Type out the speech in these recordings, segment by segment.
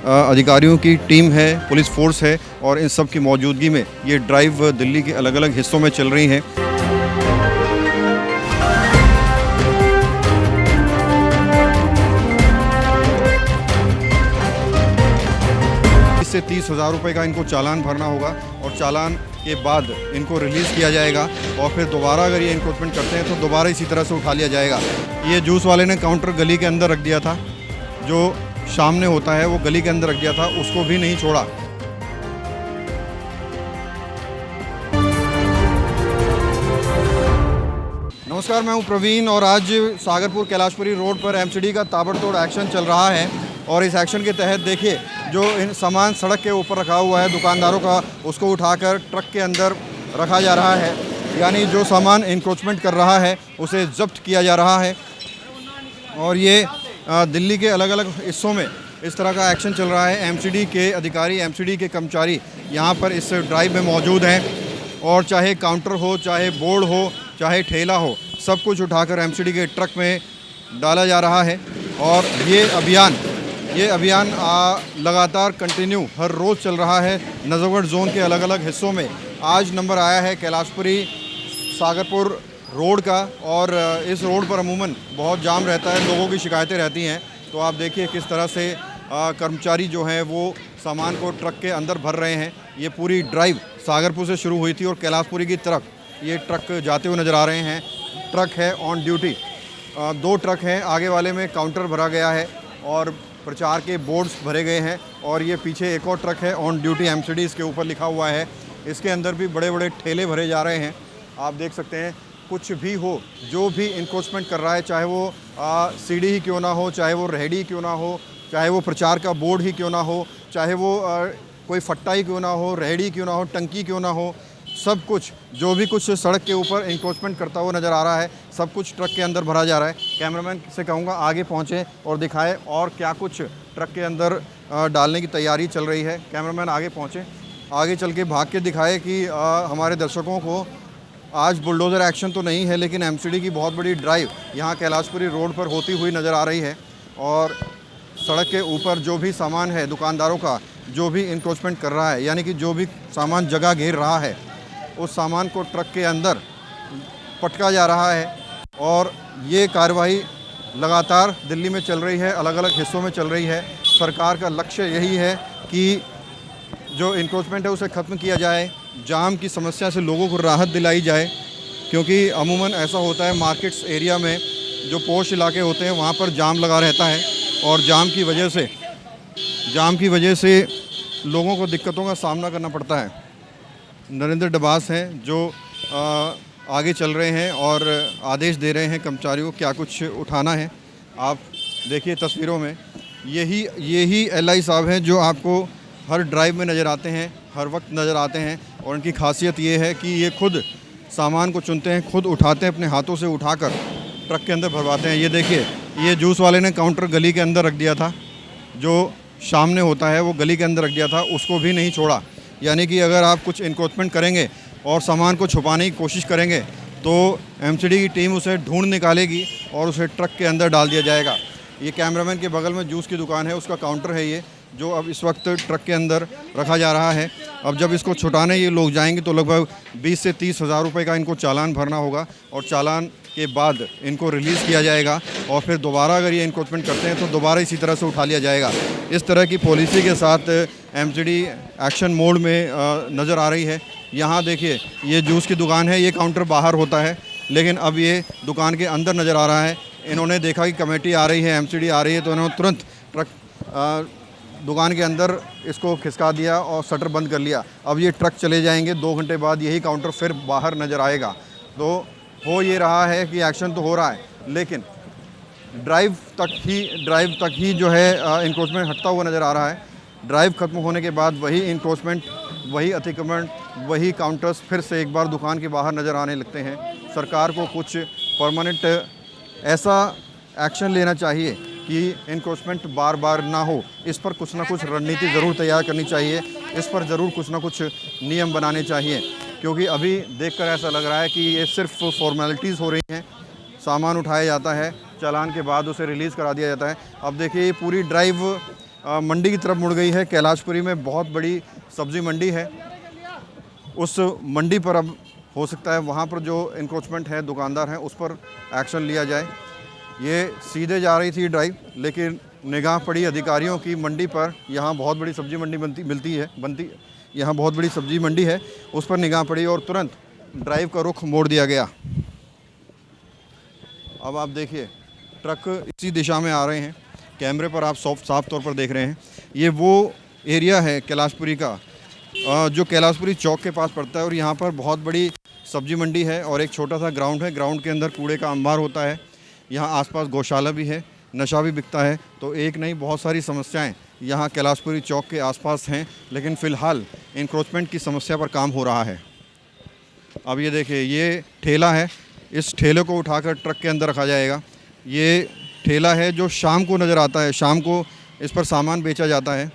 अधिकारियों की टीम है, पुलिस फोर्स है और इन सब की मौजूदगी में ये ड्राइव दिल्ली के अलग अलग हिस्सों में चल रही है। 20 से 30 हज़ार रुपये का इनको चालान भरना होगा और चालान के बाद इनको रिलीज़ किया जाएगा और फिर दोबारा अगर ये इनक्रोचमेंट करते हैं तो दोबारा इसी तरह से उठा लिया जाएगा। ये जूस वाले ने काउंटर गली के अंदर रख दिया था, जो सामने होता है वो गली के अंदर रख दिया था, उसको भी नहीं छोड़ा। नमस्कार, मैं हूं प्रवीण और आज सागरपुर कैलाशपुरी रोड पर एमसीडी का ताबड़तोड़ एक्शन चल रहा है और इस एक्शन के तहत देखिए जो इन सामान सड़क के ऊपर रखा हुआ है दुकानदारों का, उसको उठाकर ट्रक के अंदर रखा जा रहा है। यानी जो सामान इंक्रोचमेंट कर रहा है उसे जब्त किया जा रहा है और ये दिल्ली के अलग अलग हिस्सों में इस तरह का एक्शन चल रहा है। एमसीडी के अधिकारी, एमसीडी के कर्मचारी यहाँ पर इस ड्राइव में मौजूद हैं और चाहे काउंटर हो, चाहे बोर्ड हो, चाहे ठेला हो, सब कुछ उठाकर एमसीडी के ट्रक में डाला जा रहा है। और ये अभियान लगातार कंटिन्यू हर रोज़ चल रहा है नजफगढ़ जोन के अलग अलग हिस्सों में। आज नंबर आया है कैलाशपुरी सागरपुर रोड का और इस रोड पर अमूमन बहुत जाम रहता है, लोगों की शिकायतें रहती हैं। तो आप देखिए किस तरह से कर्मचारी जो हैं वो सामान को ट्रक के अंदर भर रहे हैं। ये पूरी ड्राइव सागरपुर से शुरू हुई थी और कैलाशपुरी की तरफ ये ट्रक जाते हुए नज़र आ रहे हैं। ट्रक है ऑन ड्यूटी, 2 ट्रक हैं, आगे वाले में काउंटर भरा गया है और प्रचार के बोर्ड्स भरे गए हैं और ये पीछे एक और ट्रक है ऑन ड्यूटी एमसीडी, इसके ऊपर लिखा हुआ है। इसके अंदर भी बड़े बड़े ठेले भरे जा रहे हैं। आप देख सकते हैं कुछ भी हो, जो भी इंक्रोचमेंट कर रहा है, चाहे वो सीढ़ी ही क्यों ना हो, चाहे वो रेहड़ी क्यों ना हो, चाहे वो प्रचार का बोर्ड ही क्यों ना हो, चाहे वो कोई फट्टा ही क्यों ना हो, रेहड़ी क्यों ना हो, टंकी क्यों ना हो, सब कुछ जो भी कुछ सड़क के ऊपर इंक्रोचमेंट करता हुआ नज़र आ रहा है, सब कुछ ट्रक के अंदर भरा जा रहा है। कैमरामैन से कहूँगा आगे पहुँचे और दिखाए और क्या कुछ ट्रक के अंदर डालने की तैयारी चल रही है। कैमरामैन आगे पहुँचे, आगे चल के भाग के दिखाए कि हमारे दर्शकों को आज बुलडोज़र एक्शन तो नहीं है, लेकिन एमसीडी की बहुत बड़ी ड्राइव यहाँ कैलाशपुरी रोड पर होती हुई नज़र आ रही है और सड़क के ऊपर जो भी सामान है दुकानदारों का, जो भी इंक्रोचमेंट कर रहा है, यानी कि जो भी सामान जगह घेर रहा है, उस सामान को ट्रक के अंदर पटका जा रहा है। और ये कार्रवाई लगातार दिल्ली में चल रही है, अलग अलग हिस्सों में चल रही है। सरकार का लक्ष्य यही है कि जो इंक्रोचमेंट है उसे ख़त्म किया जाए, जाम की समस्या से लोगों को राहत दिलाई जाए, क्योंकि अमूमन ऐसा होता है मार्केट्स एरिया में जो पोश इलाके होते हैं वहाँ पर जाम लगा रहता है और जाम की वजह से लोगों को दिक्कतों का सामना करना पड़ता है। नरेंद्र डबास हैं जो आगे चल रहे हैं और आदेश दे रहे हैं कर्मचारियों को क्या कुछ उठाना है। आप देखिए तस्वीरों में यही एलआई साहब हैं जो आपको हर ड्राइव में नज़र आते हैं, हर वक्त नज़र आते हैं और इनकी खासियत ये है कि ये खुद सामान को चुनते हैं, खुद उठाते हैं, अपने हाथों से उठाकर ट्रक के अंदर भरवाते हैं। ये देखिए ये जूस वाले ने काउंटर गली के अंदर रख दिया था, जो सामने होता है वो गली के अंदर रख दिया था, उसको भी नहीं छोड़ा। यानी कि अगर आप कुछ इंक्रोचमेंट करेंगे और सामान को छुपाने की कोशिश करेंगे तो एमसीडी की टीम उसे ढूंढ निकालेगी और उसे ट्रक के अंदर डाल दिया जाएगा। ये कैमरामैन के बगल में जूस की दुकान है, उसका काउंटर है ये, जो अब इस वक्त ट्रक के अंदर रखा जा रहा है। अब जब इसको छुटाने ये लोग जाएंगे तो लगभग 20 से 30 हज़ार रुपये का इनको चालान भरना होगा और चालान के बाद इनको रिलीज़ किया जाएगा और फिर दोबारा अगर ये इंक्रोचमेंट करते हैं तो दोबारा इसी तरह से उठा लिया जाएगा। इस तरह की पॉलिसी के साथ एमसीडी एक्शन मोड में नज़र आ रही है। यहाँ देखिए ये जूस की दुकान है, ये काउंटर बाहर होता है, लेकिन अब ये दुकान के अंदर नज़र आ रहा है। इन्होंने देखा कि कमेटी आ रही है, एमसीडी आ रही है, तो इन्होंने तुरंत ट्रक दुकान के अंदर इसको खिसका दिया और शटर बंद कर लिया। अब ये ट्रक चले जाएंगे, 2 घंटे बाद यही काउंटर फिर बाहर नज़र आएगा। तो हो ये रहा है कि एक्शन तो हो रहा है, लेकिन ड्राइव तक ही जो है इंक्रोचमेंट हटता हुआ नज़र आ रहा है। ड्राइव खत्म होने के बाद वही इंक्रोचमेंट, वही अतिक्रमण, वही काउंटर्स फिर से एक बार दुकान के बाहर नज़र आने लगते हैं। सरकार को कुछ परमानेंट ऐसा एक्शन लेना चाहिए कि इंक्रोचमेंट बार बार ना हो। इस पर कुछ ना कुछ रणनीति ज़रूर तैयार करनी चाहिए, इस पर ज़रूर कुछ ना कुछ नियम बनाने चाहिए, क्योंकि अभी देखकर ऐसा लग रहा है कि ये सिर्फ फॉर्मेलिटीज़ हो रही हैं। सामान उठाया जाता है, चालान के बाद उसे रिलीज़ करा दिया जाता है। अब देखिए ये पूरी ड्राइव मंडी की तरफ मुड़ गई है। कैलाशपुरी में बहुत बड़ी सब्ज़ी मंडी है, उस मंडी पर अब हो सकता है वहाँ पर जो इंक्रोचमेंट है, दुकानदार हैं, उस पर एक्शन लिया जाए। ये सीधे जा रही थी ड्राइव, लेकिन निगाह पड़ी अधिकारियों की मंडी पर। यहाँ बहुत बड़ी सब्ज़ी मंडी यहाँ बहुत बड़ी सब्ज़ी मंडी है, उस पर निगाह पड़ी और तुरंत ड्राइव का रुख मोड़ दिया गया। अब आप देखिए ट्रक इसी दिशा में आ रहे हैं, कैमरे पर आप साफ तौर पर देख रहे हैं। ये वो एरिया है कैलाशपुरी का जो कैलाशपुरी चौक के पास पड़ता है और यहाँ पर बहुत बड़ी सब्ज़ी मंडी है और एक छोटा सा ग्राउंड है। ग्राउंड के अंदर कूड़े का अंबार होता है। यहाँ आसपास गौशाला भी है, नशा भी बिकता है। तो एक नहीं, बहुत सारी समस्याएं यहाँ कैलाशपुरी चौक के आसपास हैं, लेकिन फ़िलहाल इंक्रोचमेंट की समस्या पर काम हो रहा है। अब ये देखिए, ये ठेला है, इस ठेले को उठाकर ट्रक के अंदर रखा जाएगा। ये ठेला है जो शाम को नज़र आता है, शाम को इस पर सामान बेचा जाता है।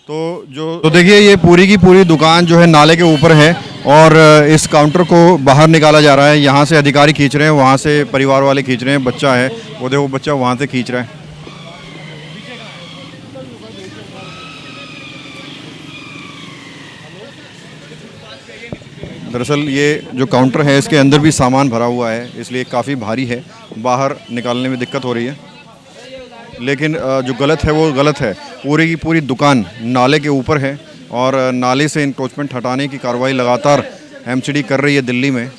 तो देखिए, ये पूरी की पूरी दुकान जो है नाले के ऊपर है और इस काउंटर को बाहर निकाला जा रहा है। यहाँ से अधिकारी खींच रहे हैं, वहाँ से परिवार वाले खींच रहे हैं। बच्चा है, वो देखो बच्चा वहाँ से खींच रहा है। दरअसल ये जो काउंटर है, इसके अंदर भी सामान भरा हुआ है, इसलिए काफ़ी भारी है, बाहर निकालने में दिक्कत हो रही है। लेकिन जो गलत है वो गलत है। पूरी की पूरी दुकान नाले के ऊपर है और नाले से इंक्रोचमेंट हटाने की कार्रवाई लगातार एमसीडी कर रही है दिल्ली में।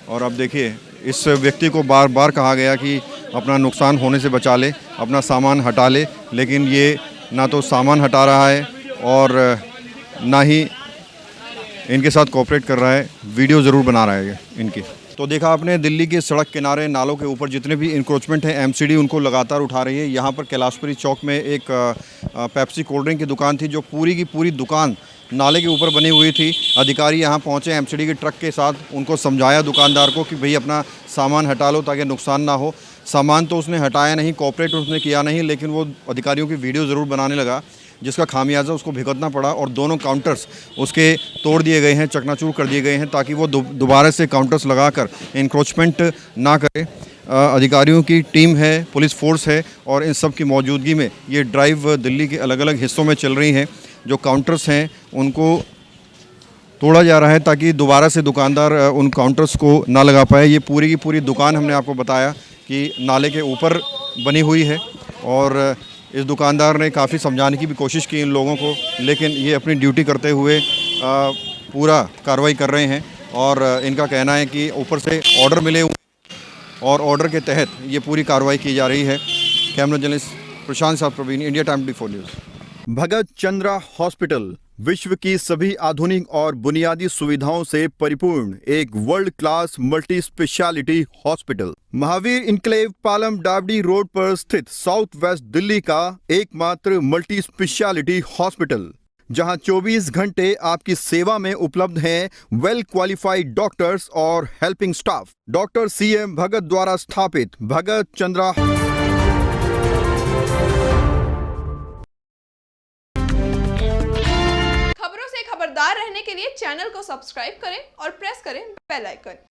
और अब देखिए, इस व्यक्ति को बार बार कहा गया कि अपना नुकसान होने से बचा ले, अपना सामान हटा ले, लेकिन ये ना तो सामान हटा रहा है और ना ही इनके साथ कोऑपरेट कर रहा है। वीडियो ज़रूर बना रहा है इनकी। तो देखा आपने, दिल्ली के सड़क किनारे नालों के ऊपर जितने भी इंक्रोचमेंट हैं, एमसीडी उनको लगातार उठा रही है। यहाँ पर कैलाशपुरी चौक में एक पेप्सी कोल्ड ड्रिंक की दुकान थी, जो पूरी की पूरी दुकान नाले के ऊपर बनी हुई थी। अधिकारी यहाँ पहुँचे एमसीडी के ट्रक के साथ, उनको समझाया दुकानदार को कि भाई अपना सामान हटा लो ताकि नुकसान ना हो। सामान तो उसने हटाया नहीं, कोऑपरेट उसने किया नहीं, लेकिन वो अधिकारियों की वीडियो ज़रूर बनाने लगा, जिसका खामियाजा उसको भुगतना पड़ा और दोनों काउंटर्स उसके तोड़ दिए गए हैं, चकनाचूर कर दिए गए हैं, ताकि वो दोबारा से काउंटर्स लगाकर इंक्रोचमेंट ना करे। अधिकारियों की टीम है, पुलिस फोर्स है और इन सब की मौजूदगी में ये ड्राइव दिल्ली के अलग अलग हिस्सों में चल रही हैं। जो काउंटर्स हैं उनको तोड़ा जा रहा है ताकि दोबारा से दुकानदार उन काउंटर्स को ना लगा पाए। ये पूरी की पूरी दुकान हमने आपको बताया कि नाले के ऊपर बनी हुई है और इस दुकानदार ने काफ़ी समझाने की भी कोशिश की इन लोगों को, लेकिन ये अपनी ड्यूटी करते हुए पूरा कार्रवाई कर रहे हैं। और इनका कहना है कि ऊपर से ऑर्डर मिले हुए और ऑर्डर के तहत ये पूरी कार्रवाई की जा रही है। कैमरा जर्नलिस्ट प्रशांत साहब प्रवीण, इंडिया टाइम 24 न्यूज़। भगत चंद्रा हॉस्पिटल विश्व की सभी आधुनिक और बुनियादी सुविधाओं से परिपूर्ण एक world class multi speciality hospital, Mahavir enclave Palam डावडी रोड पर स्थित साउथ वेस्ट दिल्ली का एकमात्र मल्टी स्पेशलिटी हॉस्पिटल, जहां 24 घंटे आपकी सेवा में उपलब्ध हैं वेल क्वालिफाइड डॉक्टर्स और हेल्पिंग स्टाफ। डॉक्टर CM भगत द्वारा स्थापित भगत चंद्रा खबरदार रहने के लिए चैनल को सब्सक्राइब करें और प्रेस करें बेल आइकन।